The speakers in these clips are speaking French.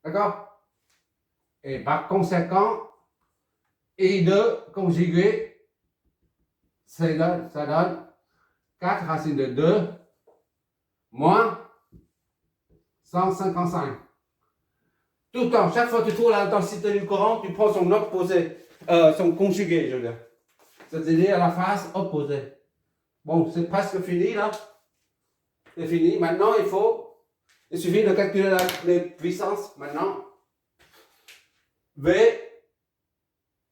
D'accord? Et par conséquent, I2 conjugué, ça donne 4 racine de 2 moins 155. Tout le temps, chaque fois que tu trouves l'intensité du courant, tu prends son opposé, son conjugué, je veux dire. C'est-à-dire la phase opposée. Bon, c'est presque fini là. C'est fini. Maintenant, il suffit de calculer les puissances maintenant. V,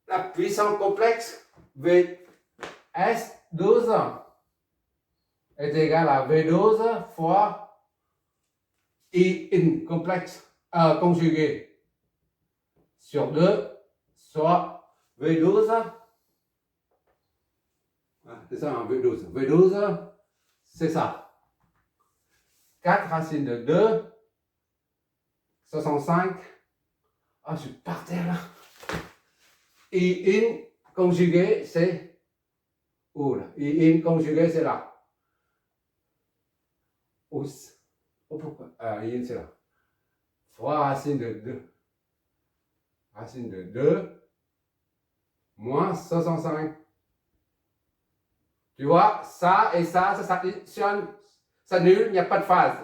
la puissance complexe, Vs12 est égal à V12 fois I complexe, conjugué sur 2, soit V12. C'est ça, hein, V12. V12, c'est ça. 4 racines de 2, 65. Ah, je suis par terre là. I conjugué, c'est où là? I conjugué, c'est là. Oh, pourquoi? I c'est là. Fois racine de 2. Racine de 2 moins 65. Tu vois, ça et ça s'annule, il n'y a pas de phase.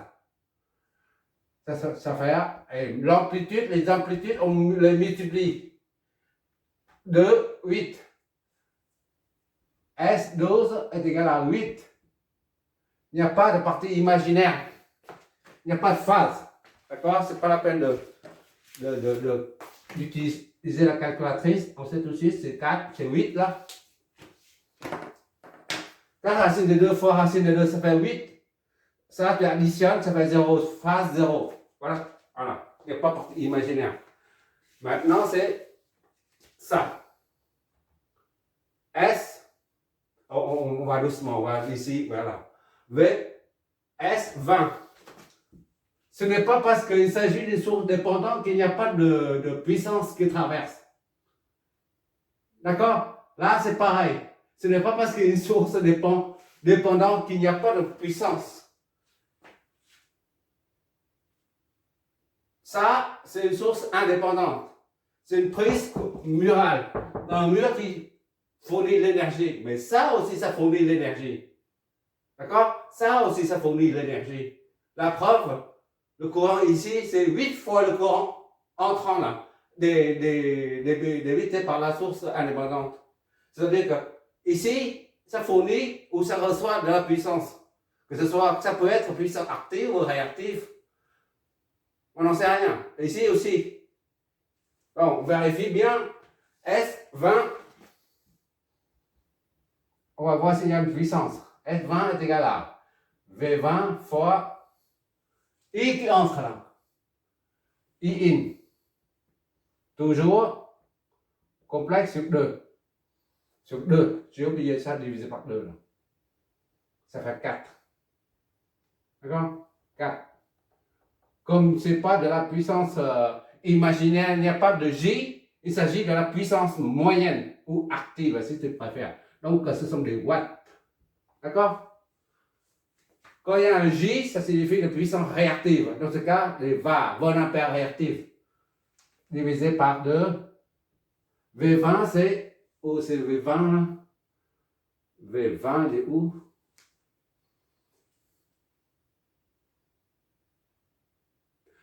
Ça fait l'amplitude, les amplitudes, on les multiplie. 2, 8. S12 est égal à 8. Il n'y a pas de partie imaginaire. Il n'y a pas de phase. D'accord? C'est pas la peine d'utiliser la calculatrice. On sait tout de suite, c'est 4, c'est 8 là. 4 racine de 2 fois racine de 2, ça fait 8. Ça, tu additionnes, ça fait 0, phase 0. Voilà. Il n'y a pas de partie imaginaire. Maintenant, c'est ça. S, on va doucement, on va ici, voilà. V, S, 20. Ce n'est pas parce qu'il s'agit d'une source dépendante qu'il n'y a pas de puissance qui traverse. D'accord? Là, c'est pareil. Ce n'est pas parce qu'une source dépendante qu'il n'y a pas de puissance. Ça, c'est une source indépendante. C'est une prise murale. Un mur qui fournit l'énergie. Mais ça aussi, ça fournit l'énergie. D'accord? Ça aussi, ça fournit l'énergie. La preuve, le courant ici, c'est 8 fois le courant entrant là, débité par la source indépendante. C'est-à-dire que ici, ça fournit ou ça reçoit de la puissance. Ça peut être puissance active ou réactive. On n'en sait rien. Ici aussi. Bon, on vérifie bien. S20. On va voir s'il y a une puissance. S20 est égal à V20 fois I qui entre là. I in. Toujours complexe sur 2. Sur 2. J'ai oublié ça divisé par 2. Là. Ça fait 4. D'accord? 4. Comme ce n'est pas de la puissance imaginaire, il n'y a pas de J, il s'agit de la puissance moyenne ou active, si tu préfères. Donc, ce sont des watts. D'accord? Quand il y a un J, ça signifie une puissance réactive. Dans ce cas, les VAR, von ampère réactif, divisé par 2. V20, c'est V20 là? V20, il est où?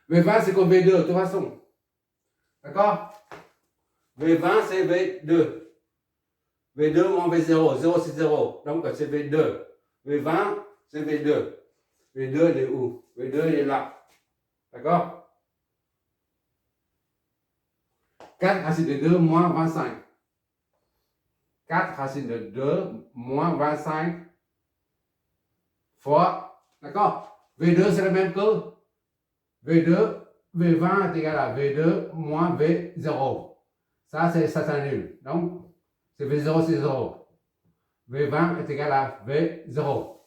V20, c'est comme V2, de toute façon. D'accord? V20, c'est V2. V2 moins V0. 0, c'est 0. Donc, c'est V2. V20, c'est V2. V2, il est où? V2, il est là. D'accord? 4 racine de 2 moins 25. 4 racine de 2 moins 25 fois. D'accord? V2, c'est le même que V2. V20 est égal à V2 moins V0. Ça s'annule. Donc, c'est V0, c'est 0. V20 est égal à V0.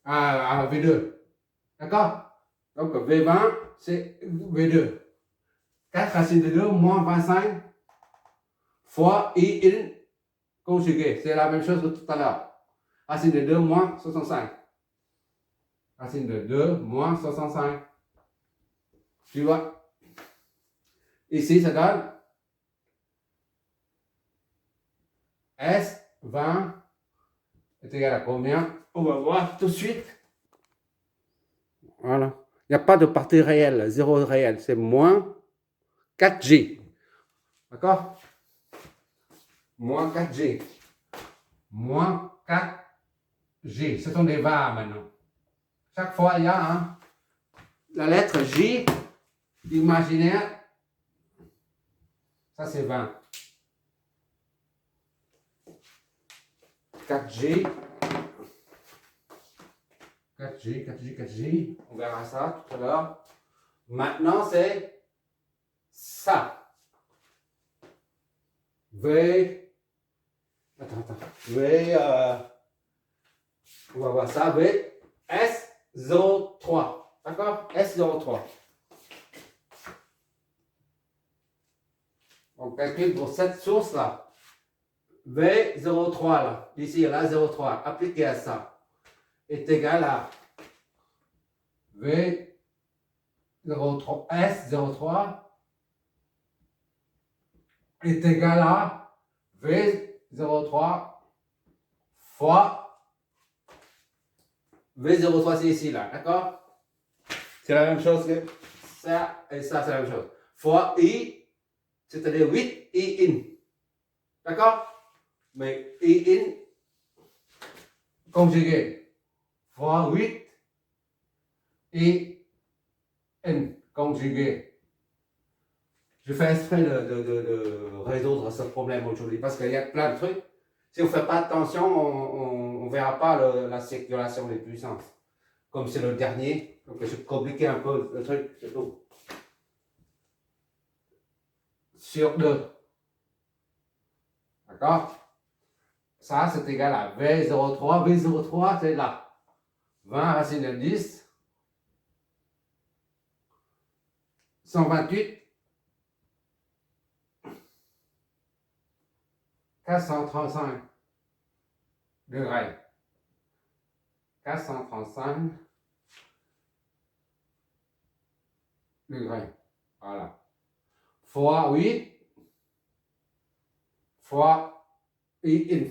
À V2. D'accord? Donc, V20, c'est V2. 4 racine de 2 moins 25 fois I in conjugué. C'est la même chose que tout à l'heure. Racine de 2 moins 65. Racine de 2 moins 65. Tu vois? Ici, ça donne S20 est égal à combien? On va voir tout de suite. Voilà. Il n'y a pas de partie réelle, zéro réel, c'est moins 4G. D'accord? Moins 4G. Moins 4G. Ce sont des VAR maintenant. Chaque fois, il y a la lettre J imaginaire. Ça, c'est 20. 4G. 4G, 4G, 4G. On verra ça tout à l'heure. Maintenant, c'est ça. V. Attends. V. On va voir ça. V. S03. D'accord? S03. On calcule pour cette source-là. V03 là. Ici, là, 03. Appliqué à ça. Est égal à V03, S03 est égal à V03 fois V03, c'est ici, là, d'accord? C'est la même chose que ça et ça, c'est la même chose. Fois I, c'est-à-dire 8 I in. D'accord? Mais I in conjugué fois 8 I n conjugué. Je fais exprès de résoudre ce problème aujourd'hui parce qu'il y a plein de trucs. Si on ne fait pas attention, on ne verra pas la circulation des puissances. Comme c'est le dernier, donc je vais compliquer un peu le truc, c'est tout. Sur 2. D'accord? Ça, c'est égal à V03. V03, c'est là. 20 racine de 10. 128. 435 degrés. 435 degrés. Voilà. Fois 8 fois I in.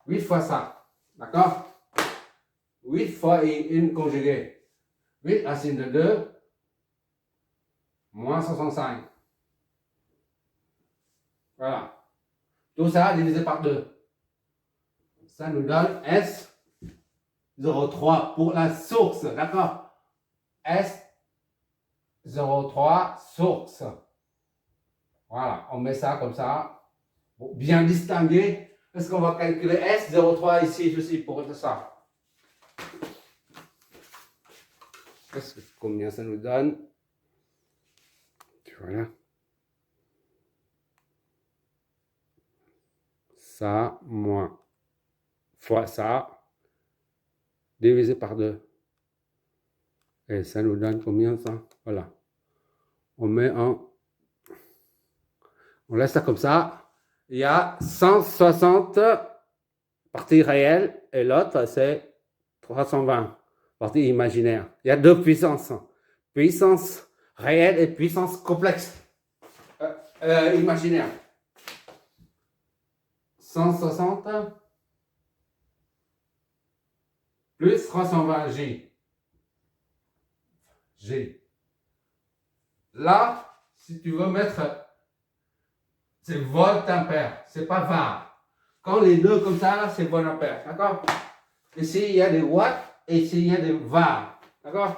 8 fois ça. D'accord? 8 fois I in conjugué. 8 racine de 2 moins 65. Voilà. Tout ça divisé par 2. Ça nous donne S03 pour la source. D'accord? S03 source. Voilà. On met ça comme ça. Pour bien distinguer. Est-ce qu'on va calculer S03 ici, aussi, pour ça? Combien ça nous donne? Voilà. Ça, moins. Fois ça, divisé par 2. Et ça nous donne combien ça? Voilà. On met on laisse ça comme ça. Il y a 160 parties réelles et l'autre c'est 320 parties imaginaires. Il y a deux puissances. Puissance réelle et puissance complexe. Imaginaire. 160 plus 320 J. G. Là, si tu veux mettre, c'est volt ampère, c'est pas var. Quand les deux comme ça, c'est volt ampère, d'accord? Ici, il y a des watts et ici, il y a des var, d'accord?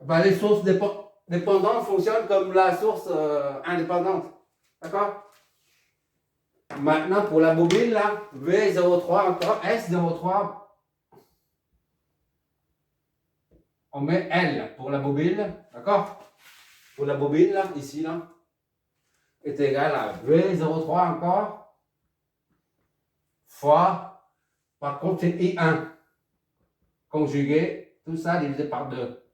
Ben, les sources dépendantes fonctionnent comme la source indépendante, d'accord? Maintenant, pour la bobine, là, V03 encore, S03, on met L pour la bobine, d'accord? Pour la bobine, là, ici, là, est égal à V03 encore, fois, par contre, c'est I1, conjugué, tout ça divisé par 2.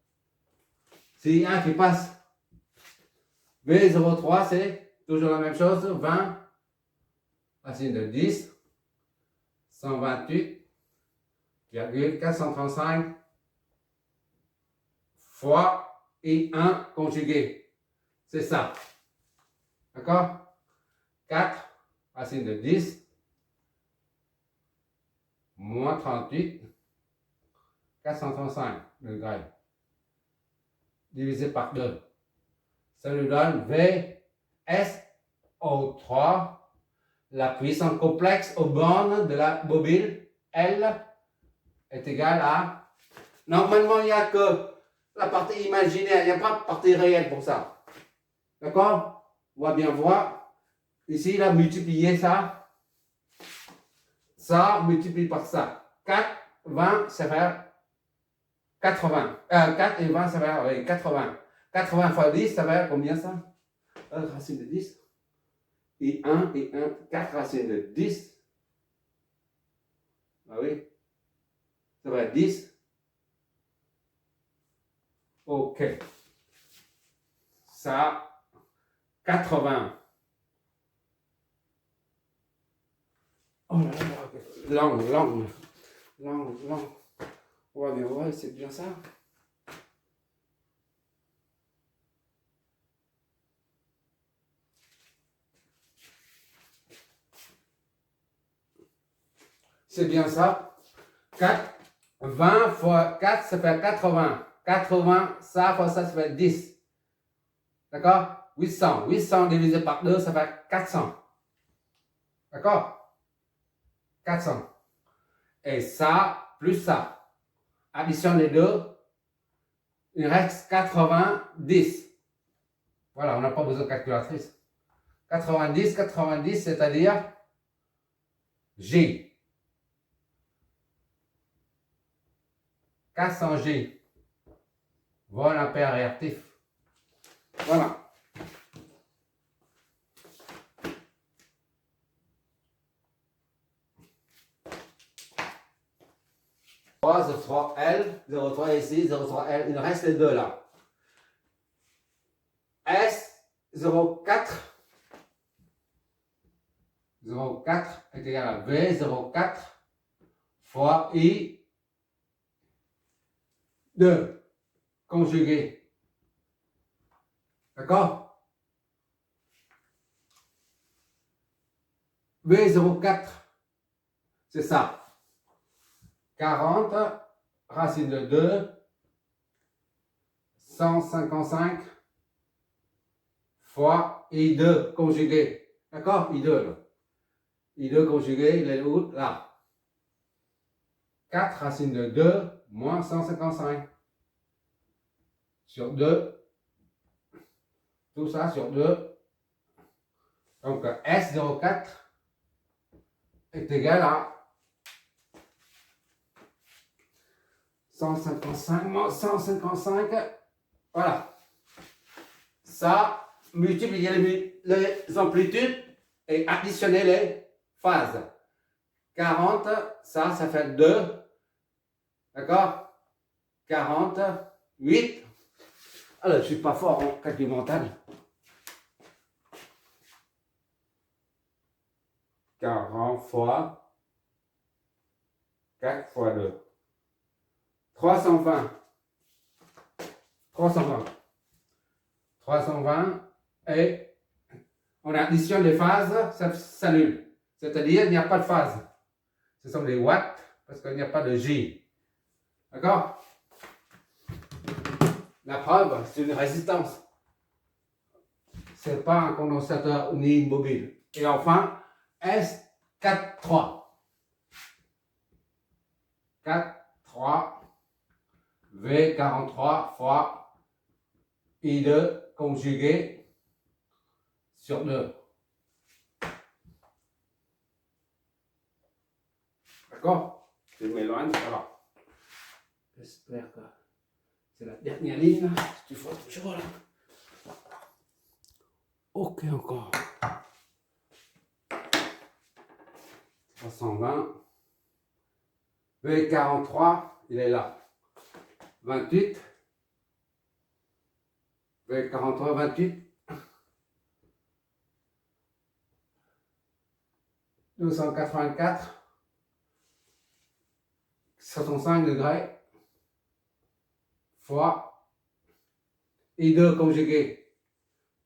C'est I1 qui passe. V03, c'est toujours la même chose, 20, racine de 10, 128,435 fois I1 conjugué. C'est ça. D'accord? 4 racine de 10 moins 38, 435 degrés, divisé par 2. Ça nous donne VSO3, la puissance complexe aux bornes de la bobine L est égale à... Normalement, il n'y a que la partie imaginaire, il n'y a pas de partie réelle pour ça. D'accord? On va bien voir. Ici, il a multiplié ça. Ça multiplié par ça. 4, 20, ça fait 80. 4 et 20, ça fait 80. 80 fois 10, ça fait combien ça? Racine de 10. Et 1, 4 racines de 10. Ah oui. Ça va être 10. Ok. Ça, 80. Oh là là, langue. On va bien voir, c'est bien ça. C'est bien ça. 4, 20 fois 4, ça fait 80. 80, ça fois ça fait 10. D'accord? 800. 800 divisé par 2, ça fait 400. D'accord? 400. Et ça, plus ça. Addition des deux, il reste 90. Voilà, on n'a pas besoin de calculatrice. 90, c'est-à-dire G. 400 G. Vol ampère réactif. Voilà. 03L, 03 ici, 03L, il reste les deux là. S04 est égal à V04 fois I2 conjugué. D'accord? V04, c'est ça. 40 racine de 2, 155 fois I2 conjugué. D'accord? I2 là. I2 conjugué, il est où? Là. 4 racine de 2 moins 155 sur 2. Tout ça sur 2. Donc S04 est égal à 155 moins 155. Voilà. Ça, multiplier les amplitudes et additionner les phases. 40, ça fait 2. D'accord? 48. Alors, je ne suis pas fort en calcul mental. 40 fois 4 fois 2. 320. 320 et on additionne les phases, ça s'annule. C'est-à-dire il n'y a pas de phase. Ce sont des watts parce qu'il n'y a pas de J. D'accord? La preuve, c'est une résistance. Ce n'est pas un condensateur ni une bobine. Et enfin, S43. 43 V43 fois I2 conjugué sur 2. D'accord? Je m'éloigne, voilà. J'espère que c'est la dernière ligne. Tu vois toujours là. Ok, encore. 320. V43, il est là. 28. V43, 28. 284. 65 degrés fois I2 conjugué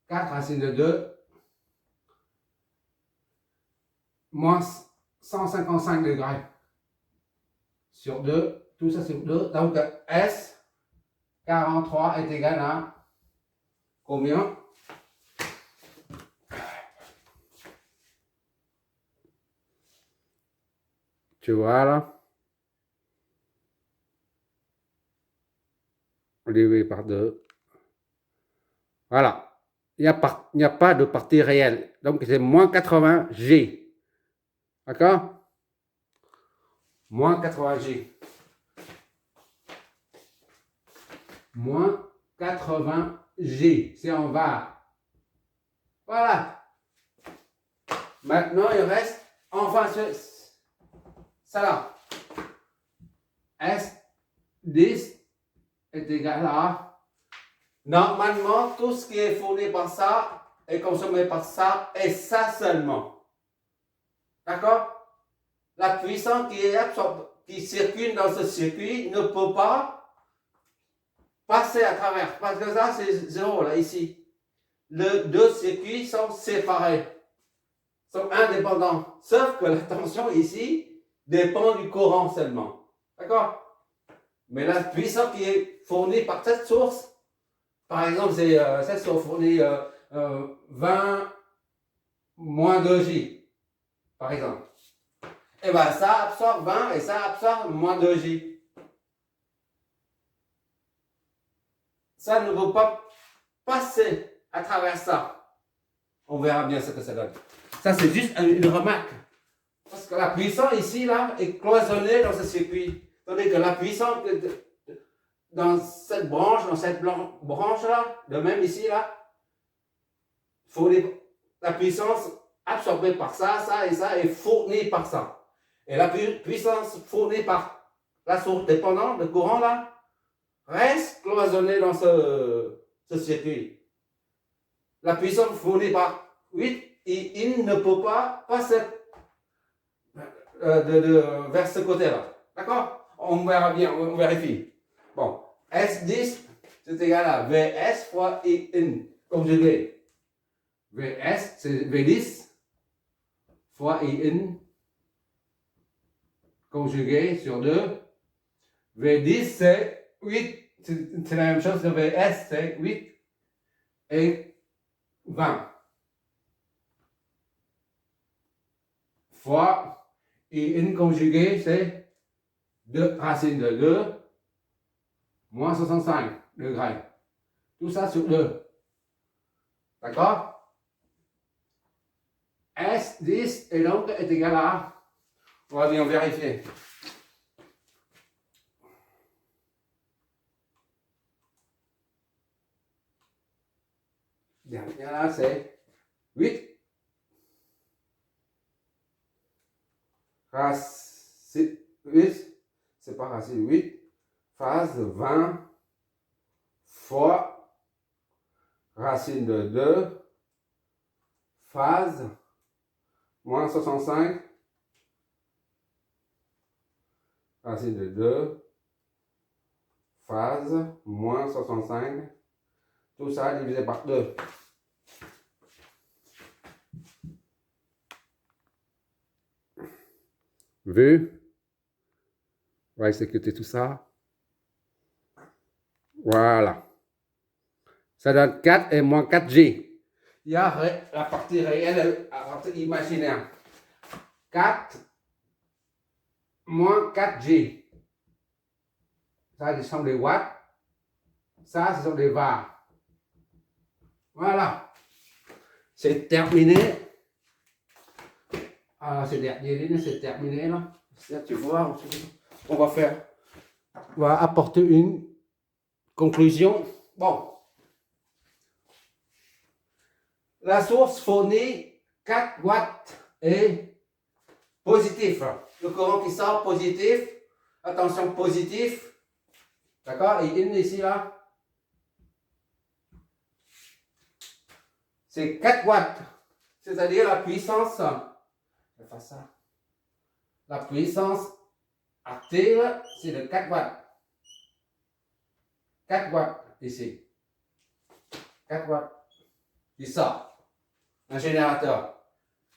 4 racine de 2 moins 155 degrés sur 2, tout ça sur 2. Donc S 43 est égal à combien? Tu vois là? Divisé par 2. Voilà. Il n'y a pas de partie réelle. Donc c'est moins 80 G. D'accord? Moins 80 G. Moins 80 G. C'est en var. Voilà. Maintenant, il reste enfin ça là. S10 est égal à... Normalement, tout ce qui est fourni par ça est consommé par ça et ça seulement. D'accord? La puissance qui est absorbée, qui circule dans ce circuit ne peut pas passer à travers. Parce que ça, c'est 0 là, ici. Les deux circuits sont séparés, sont indépendants. Sauf que la tension ici dépend du courant seulement. D'accord? Mais la puissance qui est fournie par cette source, par exemple, c'est cette source fournit 20 moins 2J, par exemple. Et bien ça absorbe 20 et ça absorbe moins 2J. Ça ne veut pas passer à travers ça. On verra bien ce que ça donne. Ça, c'est juste une remarque. Parce que la puissance ici, là, est cloisonnée dans ce circuit. Tandis que la puissance dans cette branche-là, de même ici, là, la puissance absorbée par ça, ça et ça est fournie par ça. Et la puissance fournie par la source dépendante, le courant, là, reste cloisonnée dans ce circuit. La puissance fournie par 8, il ne peut pas passer vers ce côté-là. D'accord? On verra bien, on vérifie. Bon, S10, c'est égal à Vs fois In conjugué. Vs, c'est V10 fois In conjugué sur 2. V10, c'est 8. C'est la même chose que Vs, c'est 8 et 20. Fois In conjugué, c'est 2 racine de 2 moins 65 degrés. Tout ça sur 2. D'accord? S10 et donc est égal à... On va bien vérifier. Bien, là, c'est 8. Racine 8, c'est pas racine 8. Phase 20 fois racine de 2. Phase moins 65. Racine de 2. Phase moins 65. Tout ça divisé par 2. Vu? On va exécuter tout ça. Voilà. Ça donne 4 et moins 4G. Il y a la partie réelle et la partie imaginaire. 4 moins 4G. Ça, ce sont des watts. Ça, ce sont des var. Voilà. C'est terminé. Ah, c'est terminé là. Tu vois, on va faire. On va apporter une conclusion. Bon. La source fournit 4 watts et positif. Le courant qui sort positif. Attention, positif. D'accord? Et in ici là. C'est 4 watts. C'est-à-dire la puissance. Je vais faire ça. La puissance active, c'est de 4 watts. 4 watts ici. 4 watts qui sort. Un générateur.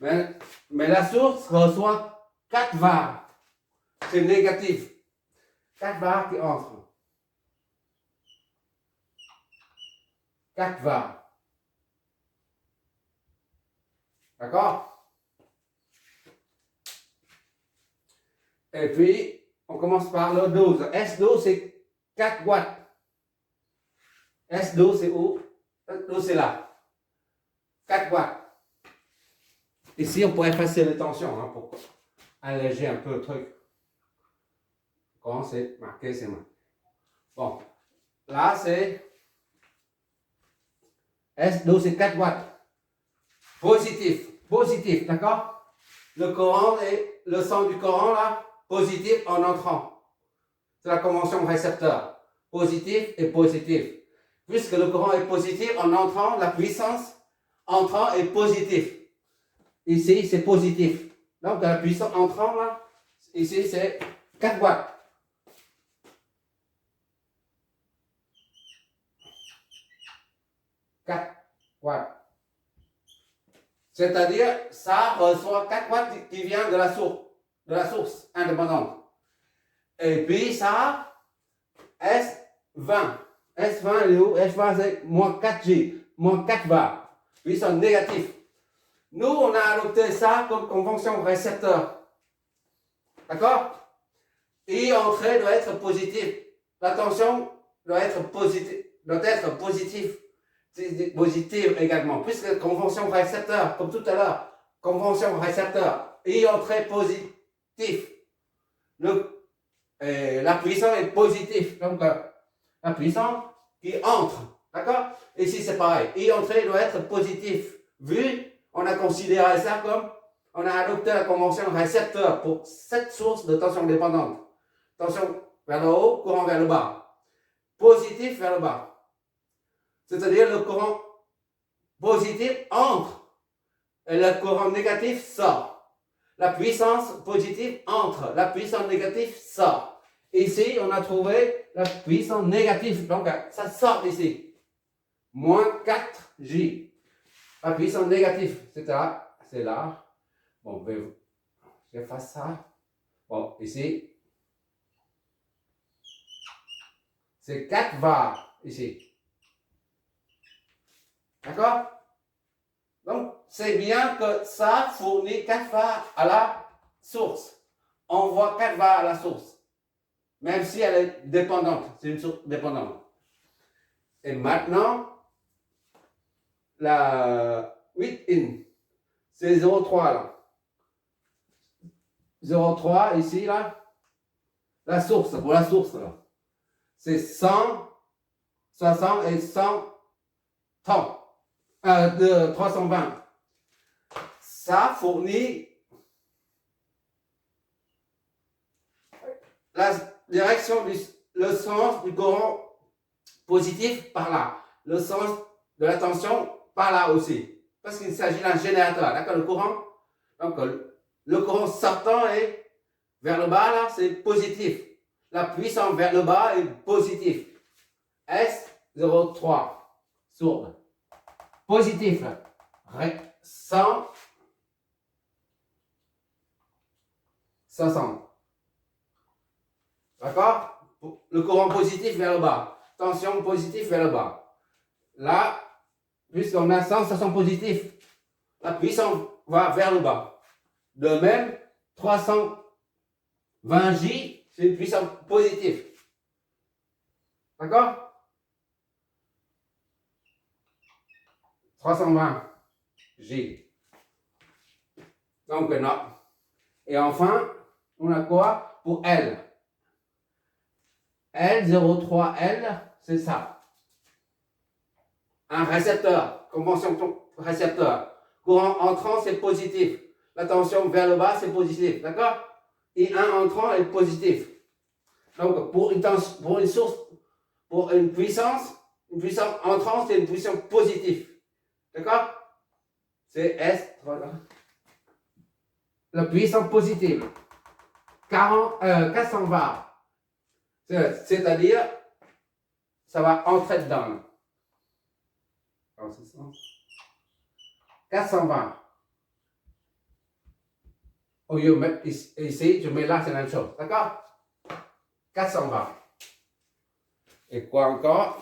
Mais la source reçoit 4 VAR. C'est négatif. 4 VAR qui entrent. 4 VAR. D'accord? Et puis, on commence par le 12. S12, c'est 4 watts. S12, c'est où? S12, c'est là. 4 watts. Ici, on pourrait effacer les tensions hein, pour alléger un peu le truc. Quand c'est marqué, c'est marqué. Bon. Là, c'est S12, c'est 4 watts. Positif. Positif, d'accord? Le courant et le sang du courant, là, positif en entrant. C'est la convention récepteur. Positif et positif. Puisque le courant est positif en entrant, la puissance entrant est positive. Ici, c'est positif. Donc, la puissance entrant, là, ici, c'est 4 watts. C'est-à-dire, ça reçoit 4 watts qui vient de la source indépendante. Et puis, ça, S20. S20, il est où? S20, c'est moins 4G, moins 4 bar. Puissance négative. Nous, on a adopté ça comme convention récepteur. D'accord? I entrée doit être positive. La tension doit être positive. Positive également. Puisque convention récepteur, comme tout à l'heure, convention récepteur, I entrée positive. La puissance est positive. Donc, la puissance qui entre. D'accord? Ici, c'est pareil. I entrée doit être positif. Vu, on a considéré ça comme, on a adopté la convention récepteur pour cette source de tension dépendante. Tension vers le haut, courant vers le bas. Positif vers le bas. C'est-à-dire le courant positif entre et le courant négatif sort. La puissance positive entre, la puissance négative sort. Ici, on a trouvé la puissance négative. Donc, ça sort ici. Moins 4J. La puissance négative, c'est là. Bon, j'efface ça. Bon, ici. C'est 4 VAR, ici. D'accord? Donc, c'est bien que ça fournit 4 VAR à la source. On voit 4 VAR à la source. Même si elle est dépendante. C'est une source dépendante. Et maintenant, la 8 in, c'est 0,3 là. 0,3 ici, là. La source, pour la source, là. C'est 100, 60 et 100 temps. De 320. Ça fournit la direction, le sens du courant positif par là. Le sens de la tension par là aussi. Parce qu'il s'agit d'un générateur. D'accord, le courant. Donc, le courant sortant est vers le bas, là, c'est positif. La puissance vers le bas est positive. S03. Sourde. Positif. 100. 60. D'accord? Le courant positif vers le bas. Tension positive vers le bas. Là, puisqu'on a 160 positif, la puissance va vers le bas. De même, 320J, c'est une puissance positive. D'accord? 320J. Donc, non. Et enfin, on a quoi pour L? L03L, c'est ça. Un récepteur, convention récepteur. Courant entrant, c'est positif. La tension vers le bas, c'est positif. D'accord? Et un entrant est positif. Donc, pour une source, pour une puissance entrante, c'est une puissance positive. D'accord? C'est S. Voilà. La puissance positive. 400 bar. C'est-à-dire, ça va entrer dedans. dans ce sens. 420. Au lieu de mettre ici, je mets là, c'est la même chose. D'accord? 420. Et quoi encore?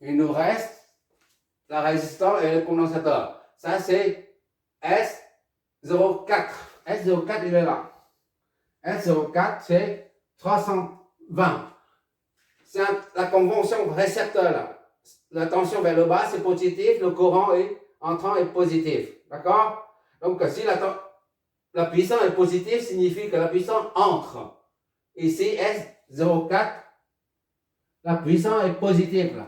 Il nous reste la résistance et le condensateur. Ça, c'est S04. S04, il est là. S04, c'est 320. C'est la convention récepteur, là. La tension vers le bas, c'est positif. Le courant entrant est positif. D'accord? Donc, si la puissance est positive, signifie que la puissance entre. Ici, S04, la puissance est positive, là.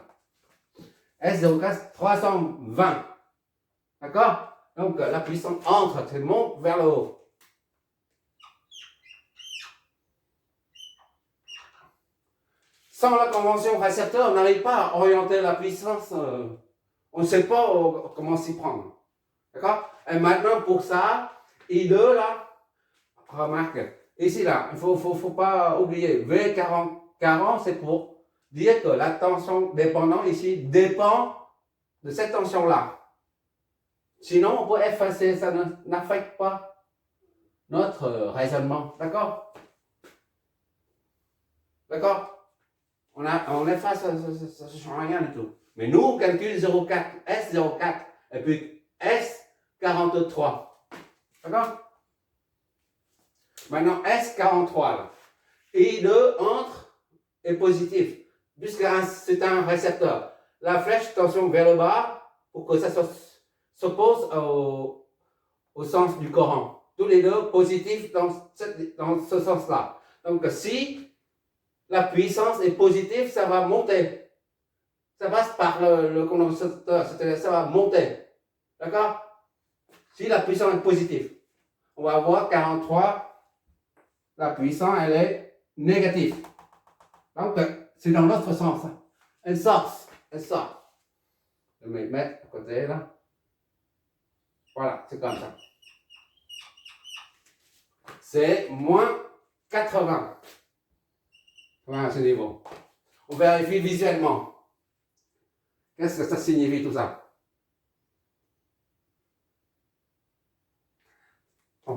S04, 320. D'accord? Donc, la puissance entre, elle monte vers le haut. Sans la convention récepteur, on n'arrive pas à orienter la puissance. On ne sait pas comment s'y prendre. D'accord? Et maintenant, pour ça, I2, là, remarque, ici, là, il ne faut pas oublier, V40, c'est pour dire que la tension dépendante ici dépend de cette tension-là. Sinon, on peut effacer, ça n'affecte pas notre raisonnement. D'accord? D'accord? On efface, ça ne change rien du tout. Mais nous, on calcule 0,4, S04, et puis S43. D'accord? Maintenant, S43, là. I2 entre est positif, puisque c'est un récepteur. La flèche tension vers le bas, pour que ça s'oppose au sens du courant. Tous les deux positifs dans ce sens-là. Donc, si la puissance est positive, ça va monter. Ça passe par le condensateur, c'est-à-dire ça va monter. D'accord? Si la puissance est positive, on va avoir 43, la puissance, elle est négative. Donc, c'est dans l'autre sens. Elle sort. Je vais mettre à côté, là. Voilà, c'est comme ça. C'est moins 80. Voilà, à ce niveau. On vérifie visuellement. Qu'est-ce que ça signifie tout ça?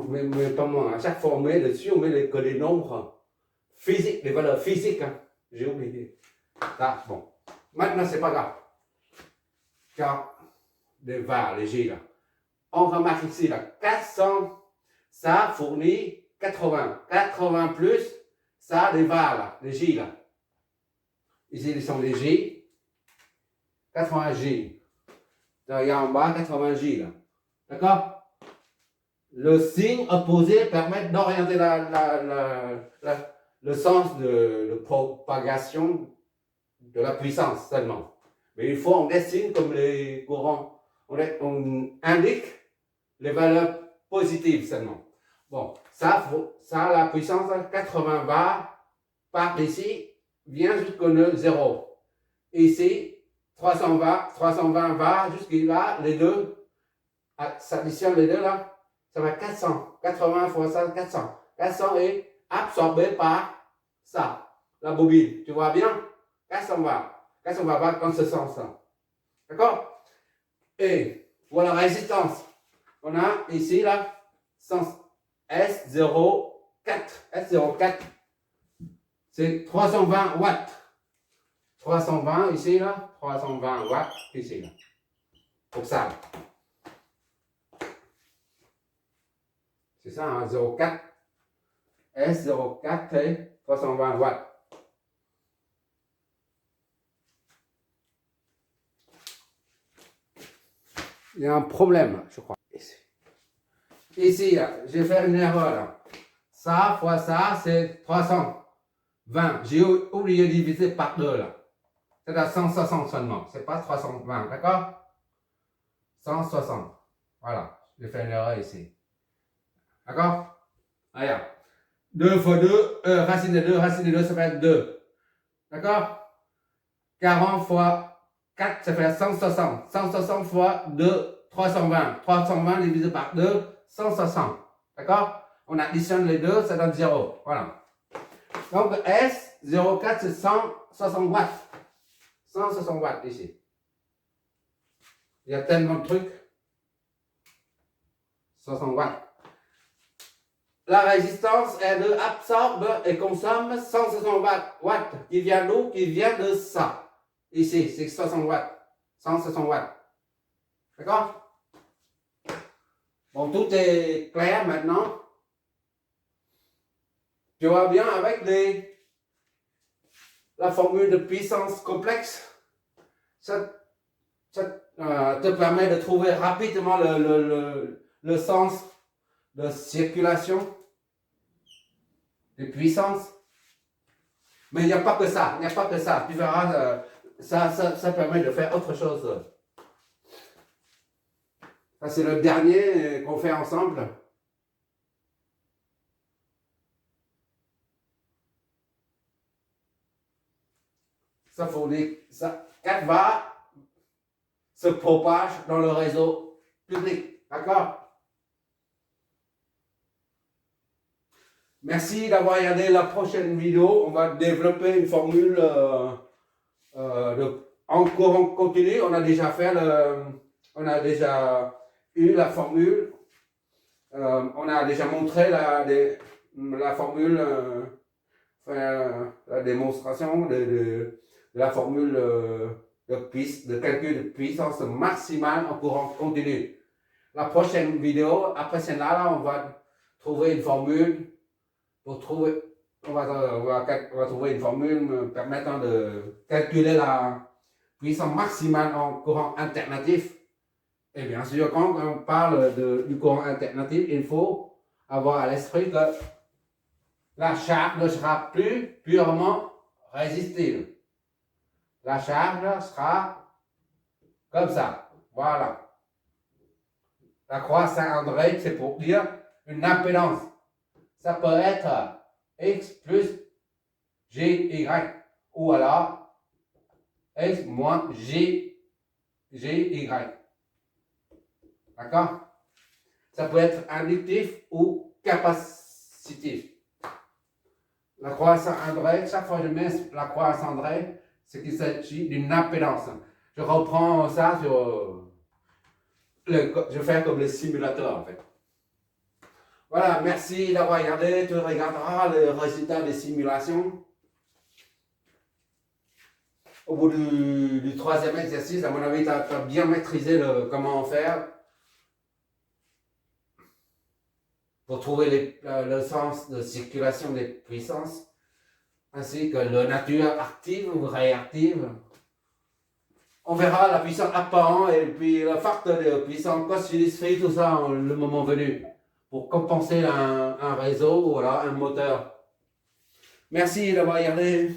Mais pas moi. À chaque fois, on met dessus, on met que les nombres physiques, les valeurs physiques. Hein. J'ai oublié. Là, bon. Maintenant, c'est pas grave. Car les VAR, les G, là. On remarque ici, là, 400, ça fournit 80. 80 plus, ça, les VAR, là, les J, là. Ici, ils sont les J. 80 J. Il y a en bas 80 J, là. D'accord? Le signe opposé permet d'orienter le sens de propagation de la puissance seulement. Mais il faut on dessine comme les courants. On indique les valeurs positives seulement. Bon, ça la puissance 80 part ici, vient jusqu'au 0. Ici, 320 va jusqu'à là, les deux, s'additionne les deux là. Ça va 400. 80 fois ça, 400. 400 est absorbé par ça, la bobine. Tu vois bien? 400 va. 400 va dans ce sens-là. D'accord? Et pour la résistance, on a ici, là, sens S04. S04, c'est 320 watts. 320 ici, là. 320 watts ici, là. Pour ça. C'est ça, hein, 0,4. S04 et 320 watts. Il y a un problème, je crois. Ici, j'ai fait une erreur. Là. Ça fois ça, c'est 320. J'ai oublié de diviser par 2 là. C'est à 160 seulement. C'est pas 320, d'accord? 160. Voilà. J'ai fait une erreur ici. D'accord? Regarde. 2 fois 2, racine de 2, ça fait 2. D'accord? 40 fois 4, ça fait 160. 160 fois 2, 320. 320 divisé par 2, 160. D'accord? On additionne les deux, ça donne 0. Voilà. Donc S04, c'est 160 watts. 160 watts ici. Il y a tellement de trucs. 60 watts. La résistance R2 absorbe et consomme 160 watts. Qui vient d'où? Qui vient de ça. Ici, c'est 60 watts. 160 watts. D'accord? Bon, tout est clair maintenant. Tu vois bien avec la formule de puissance complexe. Ça te permet de trouver rapidement le sens de circulation de puissance. Mais il n'y a pas que ça. Il n'y a pas que ça. Tu verras, ça permet de faire autre chose. Ça, c'est le dernier qu'on fait ensemble. Ça, faut dire, ça, 4 watts se propage dans le réseau public. D'accord? Merci d'avoir regardé la prochaine vidéo. On va développer une formule en courant continu. On a déjà fait on a déjà eu la formule. On a déjà montré la formule, la démonstration de la formule de calcul de puissance maximale en courant continu. La prochaine vidéo, après celle-là, on va trouver une formule pour trouver, on va trouver une formule permettant de calculer la puissance maximale en courant alternatif. Et bien sûr, quand on parle du courant alternatif, il faut avoir à l'esprit que la charge ne sera plus purement résistive. La charge sera comme ça. Voilà. La croix Saint-André, c'est pour dire une impédance. Ça peut être X plus GY. Ou alors X moins GY. D'accord? Ça peut être inductif ou capacitif. La croix Saint-André, chaque fois que je mets la croix Saint-André, c'est qu'il s'agit d'une impédance. Je reprends ça sur je fais comme les simulateurs en fait. Voilà, merci d'avoir regardé. Tu regarderas le résultat des simulations. Au bout du troisième exercice, à mon avis, tu as bien maîtrisé comment faire pour trouver le sens de circulation des puissances, ainsi que la nature active ou réactive. On verra la puissance apparente et puis le facteur de puissance cosinus phi, tout ça le moment venu, pour compenser un réseau ou alors un moteur. Merci d'avoir regardé.